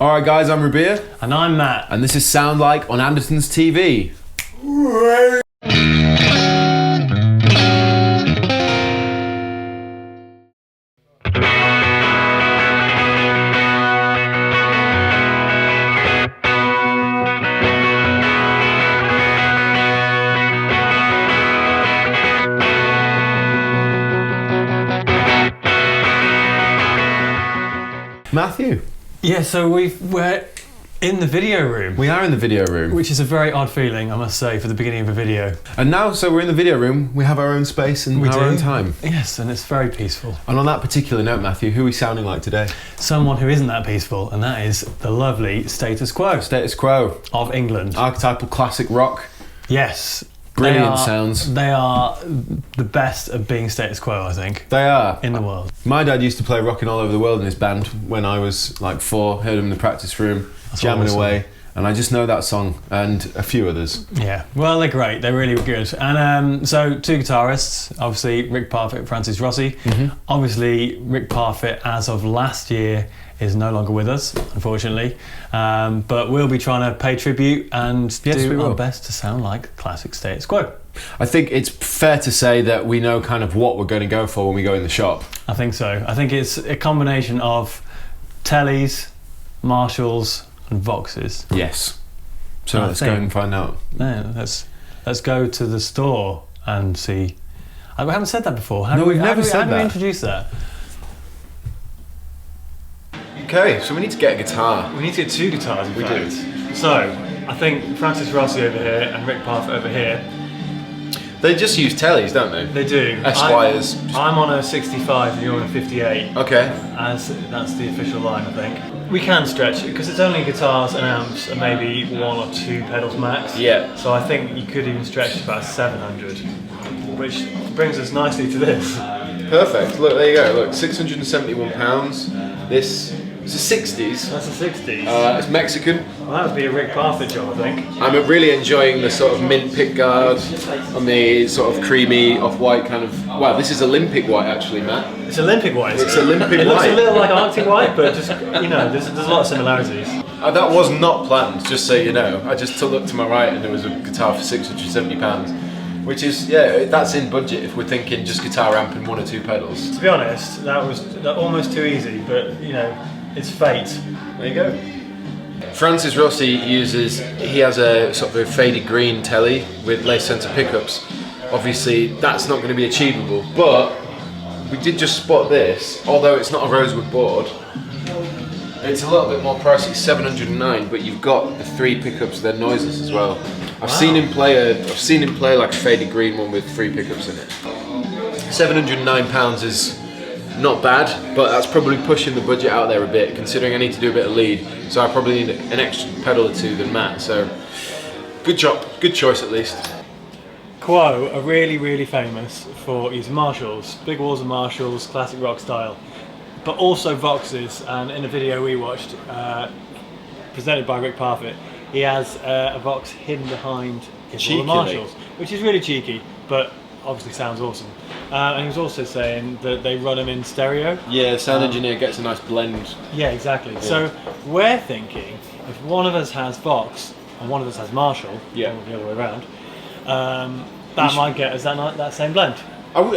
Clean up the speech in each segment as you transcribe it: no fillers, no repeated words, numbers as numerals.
Alright guys, I'm Rabea. And I'm Matt. And this is Sound Like on Andertons TV. Matthew. Yeah, so we're in the video room. We are in the video room. Which is a very odd feeling, I must say, for the beginning of a video. And now, so we're in the video room, we have our own space and our own time. Yes, and it's very peaceful. And on that particular note, Matthew, who are we sounding like today? Someone who isn't that peaceful, and that is the lovely Status Quo. Status Quo. Of England. Archetypal classic rock. Yes. Brilliant sounds. They are the best at being status quo, I think. They are. In the world. My dad used to play Rockin' All Over the World in his band when I was like 4, heard him in the practice room, jamming away, and I just know that song and a few others. Yeah, well, they're great, they're really good. And so, two guitarists, obviously Rick Parfitt, Francis Rossi. Obviously, Rick Parfitt, as of last year, is no longer with us, unfortunately. But we'll be trying to pay tribute and do our best to sound like classic Status Quo. I think it's fair to say that we know kind of what we're going to go for when we go in the shop. I think so. I think it's a combination of Tellys, Marshalls and Voxes. Yes. So let's go and find out. Yeah, let's go to the store and see. We haven't said that before. We've never said that. How do we introduce that? Okay, so we need to get a guitar. We need to get two guitars, in fact. So, I think Francis Rossi over here and Rick Parfitt over here. They just use Tellys, don't they? They do. Esquires. I'm on a 65 and you're on a 58. Okay. As that's the official line, I think. We can stretch it because it's only guitars and amps and maybe 1 or 2 pedals max. Yeah. So I think you could even stretch to about 700, which brings us nicely to this. Perfect. Look, there you go. Look, £671. This is a 60s. That's a 60s. It's Mexican. Well, that would be a Rick Parfitt job, I think. I'm really enjoying the sort of mint pickguard on the sort of creamy off-white kind of. Wow, this is Olympic white actually, Matt. It's Olympic white. It's Olympic white. It looks a little like Arctic white, but just there's a lot of similarities. That was not planned, just so you know. I just looked to my right and there was a guitar for £670, which is that's in budget if we're thinking just guitar amp and 1 or 2 pedals. To be honest, that was almost too easy, but it's fate. There you go. Francis Rossi he has a sort of a faded green telly with lace center pickups. Obviously that's not going to be achievable, but we did just spot this, although it's not a rosewood board. It's a little bit more pricey, $709, but you've got the 3 pickups, they're noiseless as well. I've seen him play like a faded green one with 3 pickups in it. £709 is not bad, but that's probably pushing the budget out there a bit, considering I need to do a bit of lead, so I probably need an extra pedal or 2 than Matt, so good job, good choice at least. Quo are really, really famous for using Marshalls, big walls of Marshalls, classic rock style, but also Voxes, and in a video we watched, presented by Rick Parfitt, he has a Vox hidden behind his wall of Marshalls, which is really cheeky, but obviously sounds awesome. And he was also saying that they run them in stereo. Yeah, the sound engineer gets a nice blend. Yeah, exactly. Yeah. So we're thinking if one of us has Vox and one of us has Marshall, or the other way around, that might get us that same blend.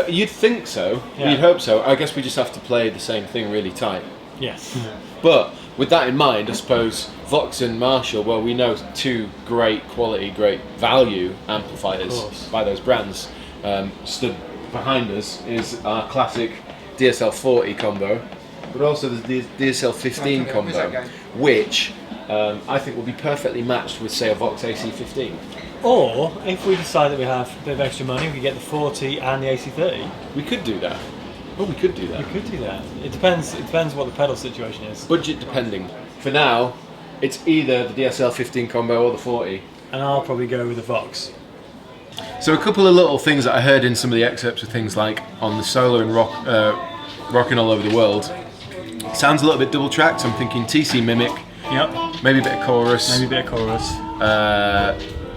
You'd think so. Yeah. You'd hope so. I guess we just have to play the same thing really tight. Yes. But with that in mind, I suppose Vox and Marshall, well, we know 2 great quality, great value amplifiers by those brands. Stood behind us is our classic DSL 40 combo, but also the DSL 15 combo, which I think will be perfectly matched with, say, a Vox AC15. Or if we decide that we have a bit of extra money, we could get the 40 and the AC30. We could do that. Oh, we could do that. We could do that. It depends what the pedal situation is. Budget depending. For now, it's either the DSL 15 combo or the 40. And I'll probably go with the Vox. So a couple of little things that I heard in some of the excerpts of things like on the solo and Rockin' All Over the World. Sounds a little bit double tracked, so I'm thinking TC Mimic. Yep. Maybe a bit of chorus.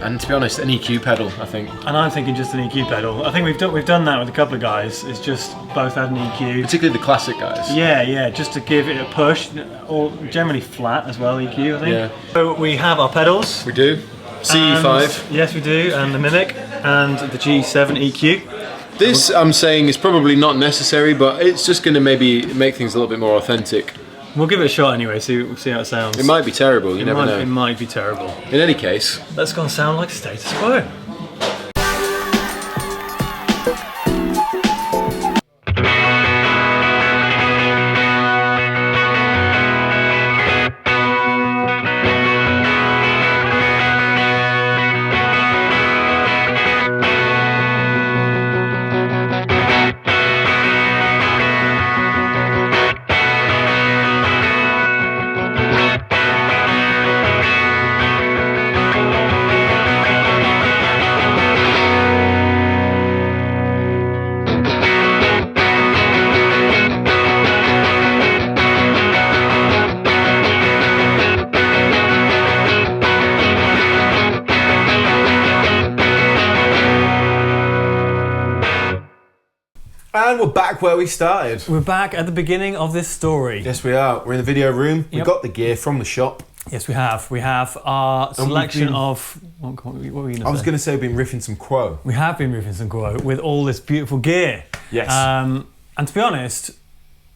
And to be honest, an EQ pedal, I think. And I'm thinking just an EQ pedal. I think we've done that with a couple of guys. It's just both had an EQ. Particularly the classic guys. Yeah, just to give it a push, or generally flat as well, EQ, I think. Yeah. So we have our pedals. We do. CE5. Yes, we do, and the Mimic, and the G7 EQ. This, I'm saying, is probably not necessary, but it's just going to maybe make things a little bit more authentic. We'll give it a shot anyway, see how it sounds. It might be terrible, you never know. It might be terrible. In any case, let's go and sound like Status Quo. And we're back where we started. We're back at the beginning of this story. Yes, we are. We're in the video room. We Yep. got the gear from the shop. Yes, we have. We have our selection of... What were you going to say? I was going to say we've been riffing some Quo. We have been riffing some Quo with all this beautiful gear. Yes. And to be honest,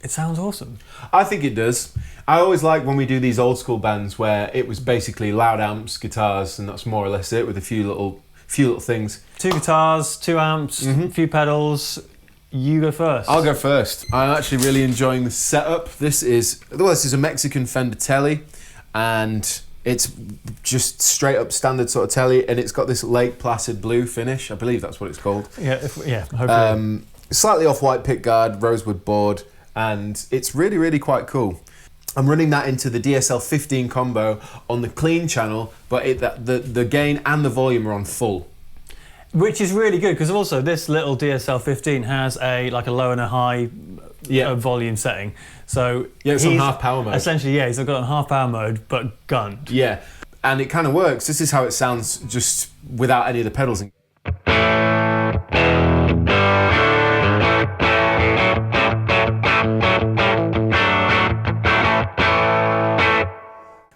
it sounds awesome. I think it does. I always like when we do these old school bands where it was basically loud amps, guitars, and that's more or less it, with a few little things. 2 guitars, 2 amps, a few pedals. You go first. I'll go first. I'm actually really enjoying the setup. This is a Mexican Fender Tele, and it's just straight up standard sort of Tele, and it's got this Lake Placid blue finish. I believe that's what it's called. Yeah, hopefully. Slightly off-white pickguard, rosewood board, and it's really, really quite cool. I'm running that into the DSL 15 combo on the clean channel, but the gain and the volume are on full. Which is really good, because also this little DSL 15 has a low and a high volume setting. So yeah, it's on half power mode. Essentially, yeah, he's got it on half power mode, but gunned. Yeah, and it kind of works. This is how it sounds just without any of the pedals.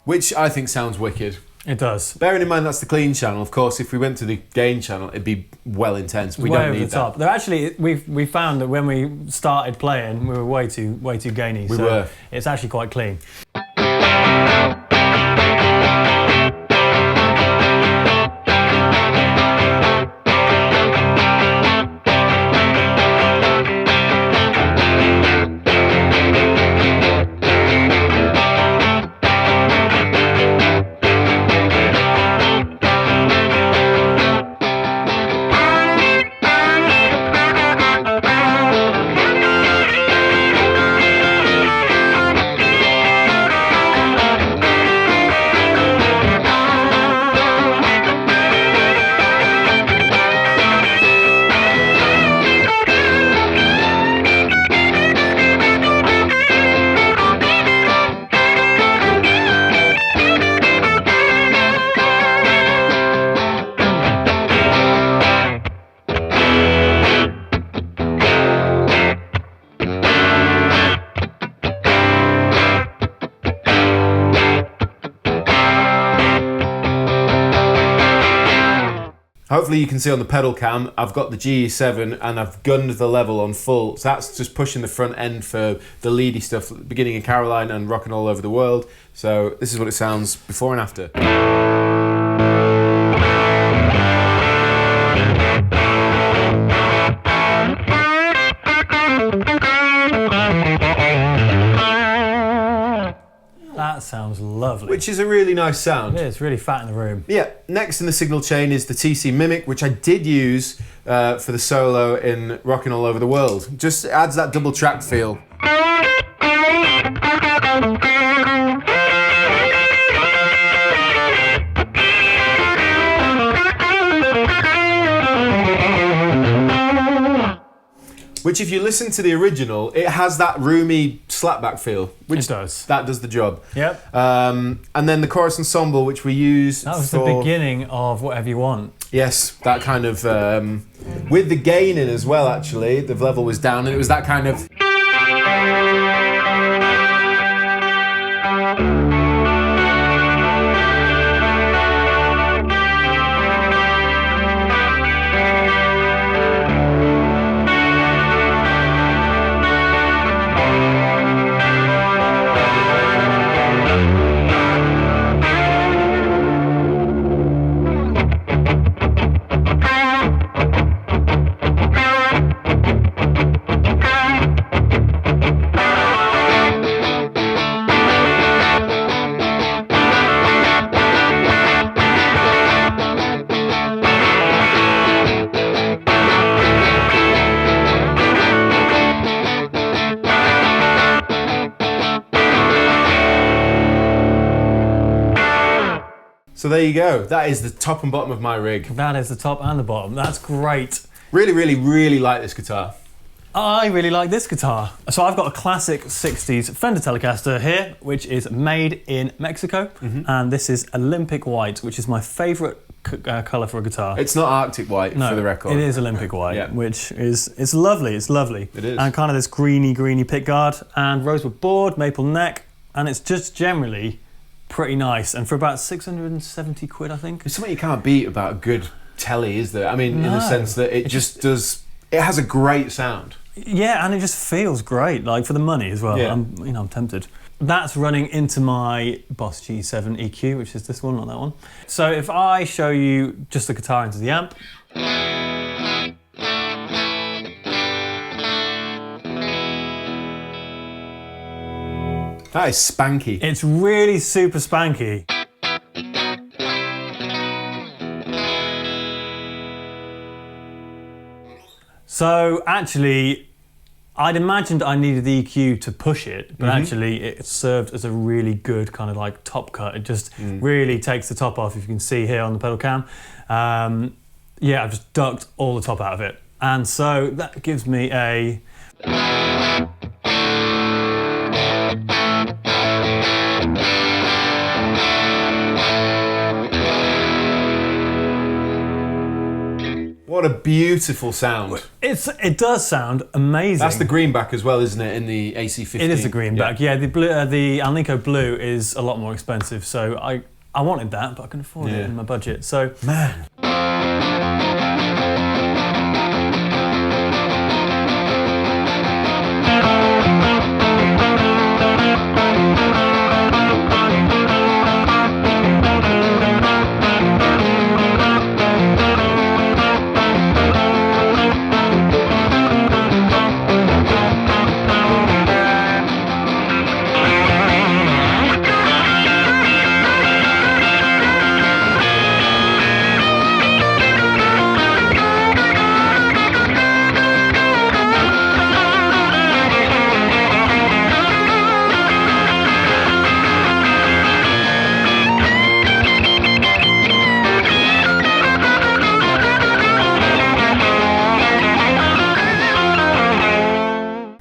Which I think sounds wicked. It does. Bearing in mind that's the clean channel, of course, if we went to the gain channel, it'd be well intense. We don't need that. Though actually, we found that when we started playing, we were way too gainy. We were. It's actually quite clean. Hopefully you can see on the pedal cam, I've got the GE7 and I've gunned the level on full. So that's just pushing the front end for the leady stuff, beginning in Caroline and rocking all over the world. So this is what it sounds before and after. That sounds lovely. Which is a really nice sound. It is really fat in the room. Yeah, next in the signal chain is the TC Mimic, which I did use for the solo in Rockin' All Over the World. Just adds that double track feel. Which, if you listen to the original, it has that roomy slapback feel. Which It does. That does the job. Yep. And then the chorus ensemble, which we use That was for... the beginning of Whatever You Want. Yes, that kind of... with the gain in as well, actually. The level was down, and it was that kind of... So there you go. That is the top and bottom of my rig. That is the top and the bottom. That's great. Really, really, really like this guitar. I really like this guitar. So I've got a classic 60s Fender Telecaster here, which is made in Mexico. And this is Olympic White, which is my favourite colour for a guitar. It's not Arctic White, for the record. It is Olympic White, Yeah. which is it's lovely. It's lovely. It is. And kind of this greeny pickguard and rosewood board, maple neck, and it's just generally pretty nice. And for about 670 quid, I think. There's something you can't beat about a good telly, is there? I mean, in the No. sense that it just does... It has a great sound. Yeah, and it just feels great, like for the money as well. Yeah. I'm tempted. That's running into my Boss G7 EQ, which is this one, not that one. So if I show you just the guitar into the amp. That is spanky. It's really super spanky. So actually, I'd imagined I needed the EQ to push it, but actually it served as a really good kind of like top cut. It just really takes the top off, if you can see here on the pedal cam. Yeah, I've just ducked all the top out of it. And so that gives me a... What a beautiful sound. It does sound amazing. That's the greenback as well, isn't it, in the AC-15? It is the greenback, yeah. The blue, the Alnico Blue is a lot more expensive, so I wanted that, but I can afford it in my budget. So, Man.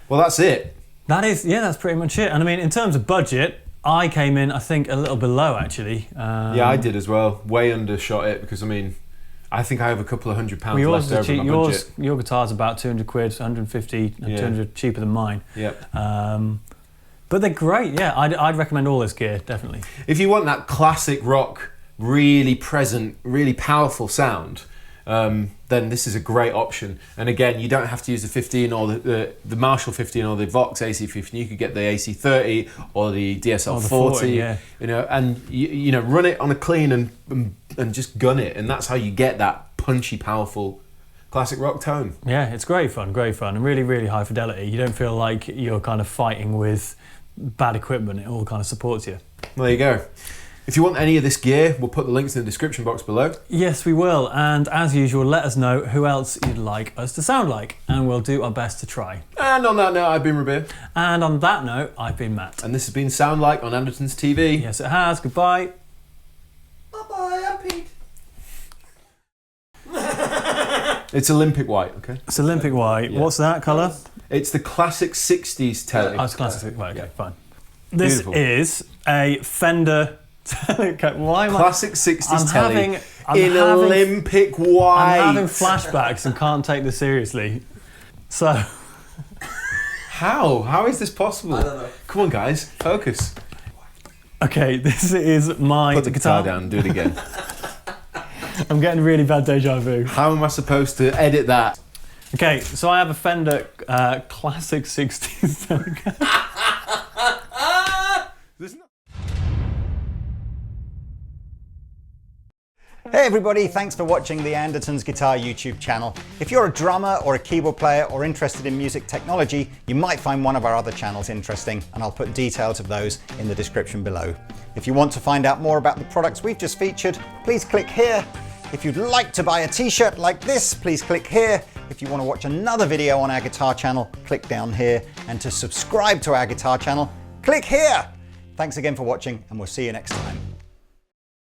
Well, that's it. that is, yeah, that's pretty much it. And I mean, in terms of budget, I came in, I think, a little below, actually. Yeah, I did as well. Way undershot it, because, I mean, I think I have a couple of £100 Well, yours left is over cheap. my budget. Your guitar's about 200 quid, 150, and 200 cheaper than mine. Yep. But they're great, yeah. I'd recommend all this gear, definitely. If you want that classic rock, really present, really powerful sound, then this is a great option. And again, you don't have to use the 15 or the Marshall 15 or the Vox AC-15. You could get the AC-30 or the DSL-40, 40, yeah. you know, and you know, run it on a clean and just gun it, and that's how you get that punchy, powerful classic rock tone. Yeah, it's great fun, and really, really high fidelity. You don't feel like you're kind of fighting with bad equipment. It all kind of supports you. Well, there you go. If you want any of this gear, we'll put the links in the description box below. Yes, we will. And as usual, let us know who else you'd like us to sound like, and we'll do our best to try. And on that note, I've been Rabea. And on that note, I've been Matt. And this has been Sound Like on Andertons TV. Yes, it has. Goodbye. Bye-bye, I'm Pete. It's Olympic white, okay? It's Olympic white. Yeah. What's that colour? It's the classic 60s telly. Oh, it's classic white, okay, Yeah. fine. This Beautiful. is a Fender... Why am Classic 60s I'm telly having- Olympic white. I'm having flashbacks and can't take this seriously. So... How? How is this possible? I don't know. Come on, guys, focus. Okay, this is my Put the guitar down, do it again. I'm getting really bad deja vu. How am I supposed to edit that? Okay, so I have a Fender classic 60s. Hey everybody, thanks for watching the Andertons Guitar YouTube channel. If you're a drummer or a keyboard player or interested in music technology, you might find one of our other channels interesting, and I'll put details of those in the description below. If you want to find out more about the products we've just featured, please click here. If you'd like to buy a t-shirt like this, please click here. If you want to watch another video on our guitar channel, click down here. And to subscribe to our guitar channel, click here. Thanks again for watching, and we'll see you next time.